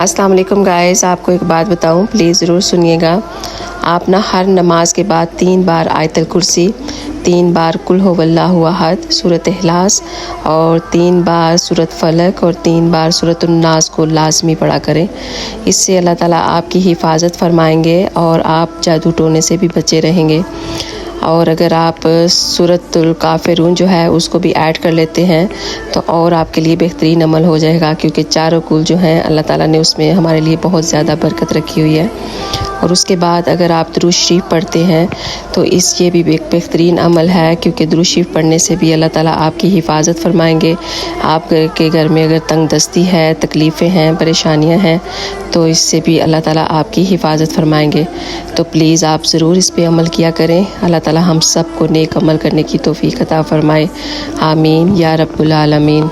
السلام علیکم گائز، آپ کو ایک بات بتاؤں، پلیز ضرور سنیے گا۔ آپ نا ہر نماز کے بعد 3 بار آیت الکرسی، 3 بار قل هو اللہ احد، سورۃ اخلاص اور 3 بار سورۃ فلق اور 3 بار سورۃ الناس کو لازمی پڑھا کریں۔ اس سے اللہ تعالیٰ آپ کی حفاظت فرمائیں گے اور آپ جادو ٹونے سے بھی بچے رہیں گے۔ اور اگر آپ سورۃ الکافرون جو ہے اس کو بھی ایڈ کر لیتے ہیں تو اور آپ کے لیے بہترین عمل ہو جائے گا، کیونکہ چاروں کل جو ہیں اللہ تعالیٰ نے اس میں ہمارے لیے بہت زیادہ برکت رکھی ہوئی ہے۔ اور اس کے بعد اگر آپ درود شریف پڑھتے ہیں تو یہ بھی ایک بہترین عمل ہے، کیونکہ درود شریف پڑھنے سے بھی اللہ تعالیٰ آپ کی حفاظت فرمائیں گے۔ آپ کے گھر میں اگر تنگ دستی ہے، تکلیفیں ہیں، پریشانیاں ہیں تو اس سے بھی اللہ تعالیٰ آپ کی حفاظت فرمائیں گے۔ تو پلیز آپ ضرور اس پہ عمل کیا کریں۔ اللہ تعالیٰ ہم سب کو نیک عمل کرنے کی توفیق عطا فرمائے، آمین یا رب العالمین۔